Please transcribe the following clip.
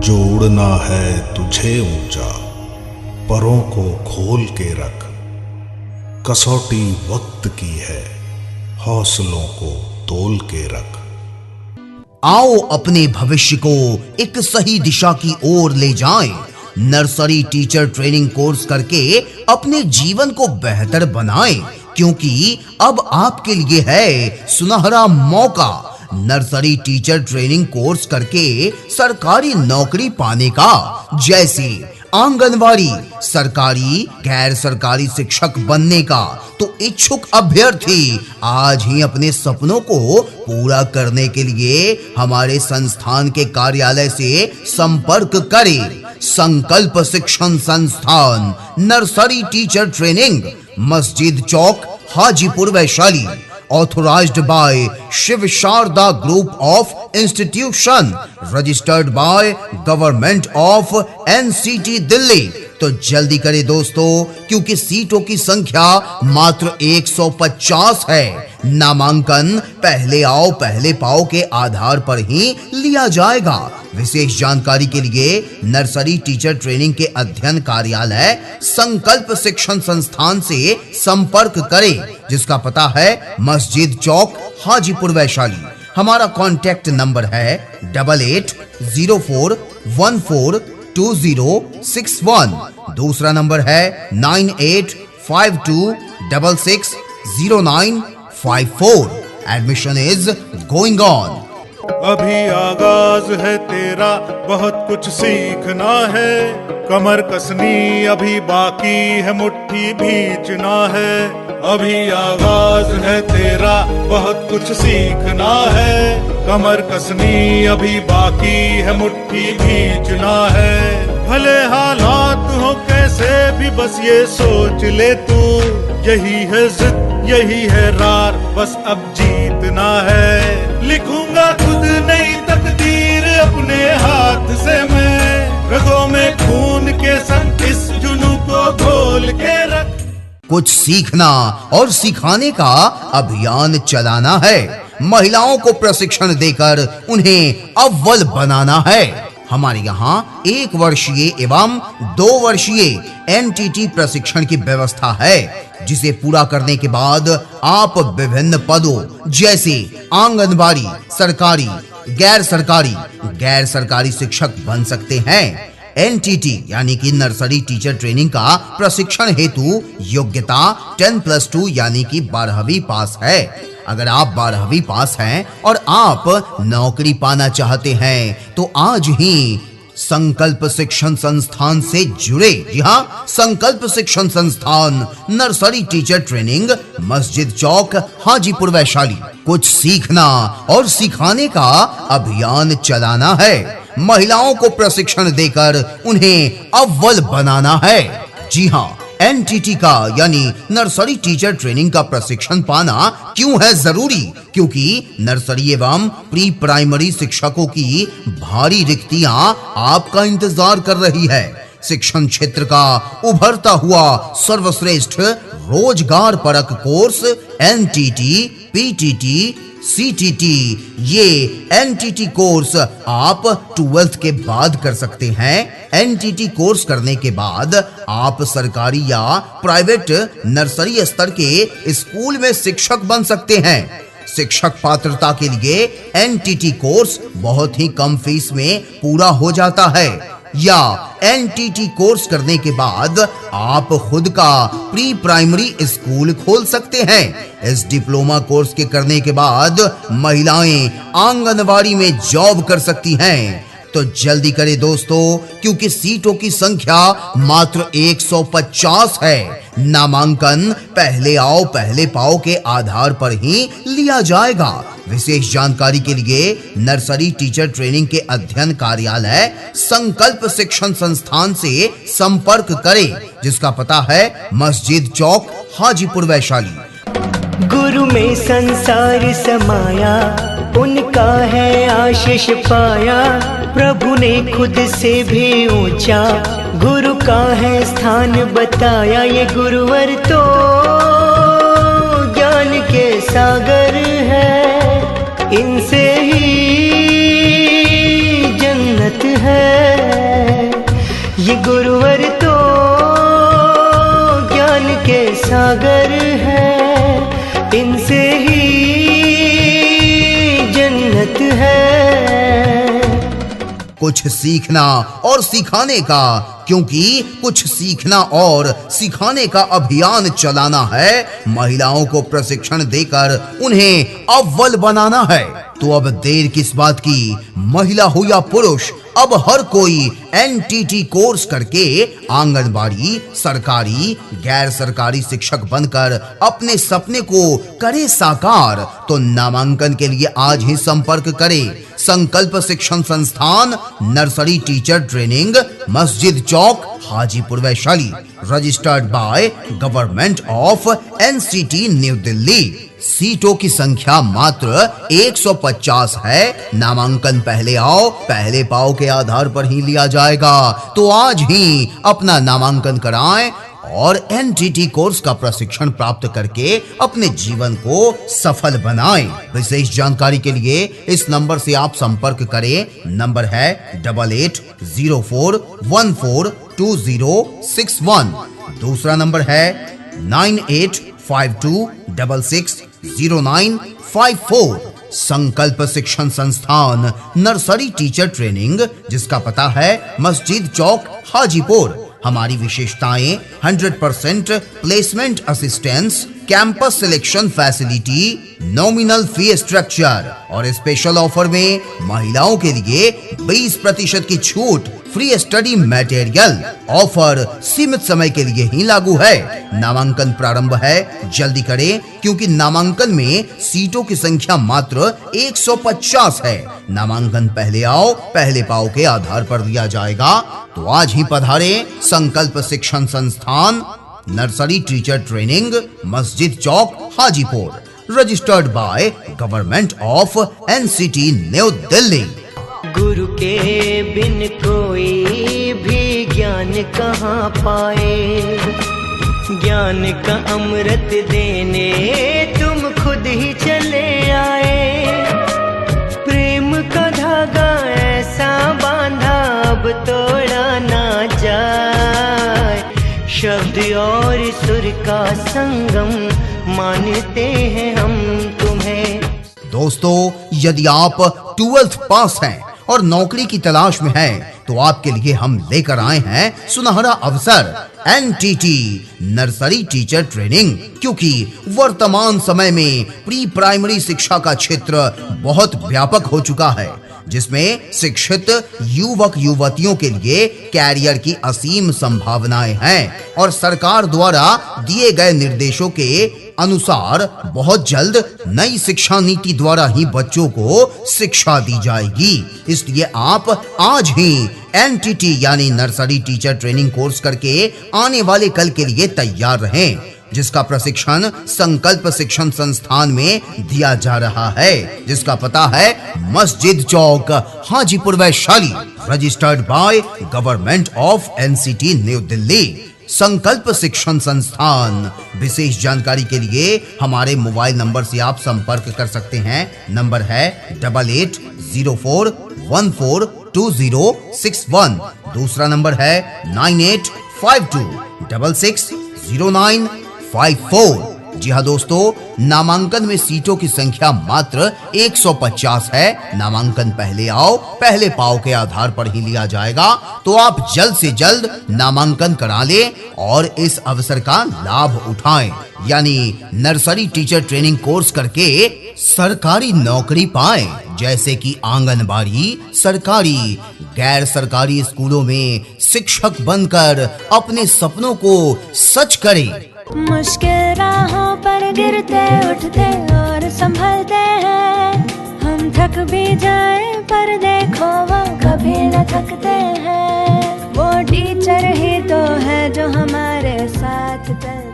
जोड़ना है तुझे ऊंचा, परों को खोल के रख। कसौटी वक्त की है, हौसलों को तोल के रख। आओ अपने भविष्य को एक सही दिशा की ओर ले जाएं। नर्सरी टीचर ट्रेनिंग कोर्स करके अपने जीवन को बेहतर बनाएं, क्योंकि अब आपके लिए है सुनहरा मौका। नर्सरी टीचर ट्रेनिंग कोर्स करके सरकारी नौकरी पाने का, जैसे आंगनवाड़ी, सरकारी गैर सरकारी शिक्षक बनने का। तो इच्छुक अभ्यर्थी आज ही अपने सपनों को पूरा करने के लिए हमारे संस्थान के कार्यालय से संपर्क करें। संकल्प शिक्षण संस्थान, nursery teacher training, Masjid Chowk, Hajipur Vaishali. Authorized by Shiv Sharda Group of Institution, registered by Government of NCT Delhi. तो जल्दी करें दोस्तों, क्योंकि सीटों की संख्या मात्र 150 है। नामांकन पहले आओ पहले पाओ के आधार पर ही लिया जाएगा। विशेष जानकारी के लिए नर्सरी टीचर ट्रेनिंग के अध्ययन कार्यालय संकल्प शिक्षण संस्थान से संपर्क करें, जिसका पता है मस्जिद चौक, हाजीपुर वैशाली। हमारा कॉन्टैक्ट नंबर है 8804142061। दूसरा नंबर है 9852660954। Admission is going on. अभी आगाज है तेरा, बहुत कुछ सीखना है। कमर कसनी अभी बाकी है, मुट्ठी भींचना है। अभी आगाज है तेरा, बहुत कुछ सीखना है। कमर कसनी अभी बाकी है, मुट्ठी भींचना है। भले हालात हो कैसे भी, बस ये सोच ले तू, यही है जिद यही है रार, बस अब जीतना है। लिखूंगा खुद नई तकदीर अपने हाथ से मैं, रगों में खून के संग इस जुनू को घोल के रख। कुछ सीखना और सिखाने का अभियान चलाना है। महिलाओं को प्रशिक्षण देकर उन्हें अव्वल बनाना है। हमारे यहाँ 1 वर्षीय एवं 2 वर्षीय एनटीटी प्रशिक्षण की व्यवस्था है, जिसे पूरा करने के बाद आप विभिन्न पदों जैसे आंगनबाड़ी, सरकारी गैर सरकारी शिक्षक बन सकते हैं। एनटीटी यानी कि नर्सरी टीचर ट्रेनिंग का प्रशिक्षण हेतु योग्यता 10+2 यानी कि 12वीं पास है। अगर आप 12वीं पास हैं और आप नौकरी पाना चाहते हैं तो आज ही संकल्प शिक्षण संस्थान से जुड़े। जी हाँ, संकल्प शिक्षण संस्थान, nursery teacher training, Masjid Chowk, Hajipur Vaishali. कुछ सीखना और सिखाने का अभियान चलाना है। महिलाओं को प्रशिक्षण देकर उन्हें अव्वल बनाना है। जी हाँ, एनटीटी का यानी नर्सरी टीचर ट्रेनिंग का प्रशिक्षण पाना क्यों है जरूरी? क्योंकि नर्सरी एवं प्री प्राइमरी शिक्षकों की भारी रिक्तियां आपका इंतजार कर रही है। शिक्षण क्षेत्र का उभरता हुआ सर्वश्रेष्ठ रोजगार परक कोर्स एनटीटी, पीटीटी, सीटीटी, ये एनटीटी कोर्स आप 12th के बाद कर सकते हैं। एनटीटी कोर्स करने के बाद आप सरकारी या प्राइवेट नर्सरी स्तर के स्कूल में शिक्षक बन सकते हैं। शिक्षक पात्रता के लिए एनटीटी कोर्स बहुत ही कम फीस में पूरा हो जाता है, या एनटीटी कोर्स करने के बाद आप खुद का प्री प्राइमरी स्कूल खोल सकते हैं। इस डिप्लोमा कोर्स के करने के बाद महिलाएं आंगनवाड़ी में जॉब कर सकती हैं। तो जल्दी करें दोस्तों, क्योंकि सीटों की संख्या मात्र 150 है। नामांकन पहले आओ पहले पाओ के आधार पर ही लिया जाएगा। विशेष जानकारी के लिए नर्सरी टीचर ट्रेनिंग के अध्ययन कार्यालय संकल्प शिक्षण संस्थान से संपर्क करें, जिसका पता है मस्जिद चौक, हाजीपुर वैशाली। गुरु में संसार समाया, उनका है आशीष पाया। प्रभु ने खुद से भी ऊंचा गुरु का है स्थान बताया। ये गुरुवर तो ज्ञान के सागर है, इनसे ही जन्नत है। सागर है, इनसे ही जन्नत है। कुछ सीखना और सिखाने का, क्योंकि कुछ सीखना और सिखाने का अभियान चलाना है। महिलाओं को प्रशिक्षण देकर उन्हें अव्वल बनाना है। तो अब देर किस बात की, महिला हो या पुरुष, अब हर कोई एनटीटी कोर्स करके आंगनबाड़ी, सरकारी, गैर सरकारी शिक्षक बनकर अपने सपने को करे साकार। तो नामांकन के लिए आज ही संपर्क करें संकल्प शिक्षण संस्थान, nursery teacher training, Masjid Chowk, Hajipur Vaishali. Registered by government of NCT New Delhi. सीटों की संख्या मात्र 150 है। नामांकन पहले आओ पहले पाओ के आधार पर ही लिया जाएगा। तो आज ही अपना नामांकन कराएं और एनटीटी कोर्स का प्रशिक्षण प्राप्त करके अपने जीवन को सफल बनाएं। विशेष जानकारी के लिए इस नंबर से आप संपर्क करें। नंबर है 8804142061। दूसरा नंबर है 9852660954। संकल्प शिक्षण संस्थान, नर्सरी टीचर ट्रेनिंग, जिसका पता है मस्जिद चौक, हाजीपुर। हमारी विशेषताएं 100% placement assistance, campus selection facility, nominal fee structure और स्पेशल ऑफर में महिलाओं के लिए 20% की छूट, फ्री स्टडी मटेरियल। ऑफर सीमित समय के लिए ही लागू है। नामांकन प्रारंभ है, जल्दी करें क्योंकि नामांकन में सीटों की संख्या मात्र 150 है। नामांकन पहले आओ पहले पाओ के आधार पर दिया जाएगा। तो आज ही पधारें संकल्प शिक्षण संस्थान, nursery teacher training, Masjid Chowk, Hajipur. Registered by government of NCT New Delhi. गुरु के बिन कोई भी ज्ञान कहाँ पाए, ज्ञान का अमृत देने तुम खुद ही चले आए। प्रेम का धागा ऐसा बांधा अब तोड़ा ना जाए, शब्द और सुर का संगम मानते हैं हम तुम्हें। दोस्तों, यदि आप 12th पास हैं और नौकरी की तलाश में हैं, तो आपके लिए हम लेकर आए हैं सुनहरा अवसर, एनटीटी नर्सरी टीचर ट्रेनिंग। क्योंकि वर्तमान समय में प्री प्राइमरी शिक्षा का क्षेत्र बहुत व्यापक हो चुका है, जिसमें शिक्षित युवक युवतियों के लिए कैरियर की असीम संभावनाएं हैं और सरकार द्वारा दिए गए निर्देशों के अनुसार बहुत जल्द नई शिक्षा नीति द्वारा ही बच्चों को शिक्षा दी जाएगी। इसलिए आप आज ही एनटीटी यानी नर्सरी टीचर ट्रेनिंग कोर्स करके आने वाले कल के लिए तैयार रहें, जिसका प्रशिक्षण संकल्प शिक्षण संस्थान में दिया जा रहा है, जिसका पता है Masjid Chowk, Hajipur Vaishali. Registered by government of NCT New Delhi. Sankalp Shikshan संस्थान। विशेष जानकारी के लिए हमारे मोबाइल नंबर से आप संपर्क कर सकते हैं। नंबर है 8804142061। दूसरा नंबर है 9852660954। जी हाँ दोस्तों, नामांकन में सीटों की संख्या मात्र 150 है। नामांकन पहले आओ पहले पाओ के आधार पर ही लिया जाएगा। तो आप जल्द से जल्द नामांकन करा लें और इस अवसर का लाभ उठाएं, यानी नर्सरी टीचर ट्रेनिंग कोर्स करके सरकारी नौकरी पाएं, जैसे कि आंगनबाड़ी, सरकारी, गैर सरकारी स्कूलों में शिक्षक बनकर अपने सपनों को सच करें। मुश्किल राहों पर गिरते उठते और संभलते हैं, हम थक भी जाए पर देखो वो कभी न थकते हैं। वो टीचर ही तो है जो हमारे साथ चलते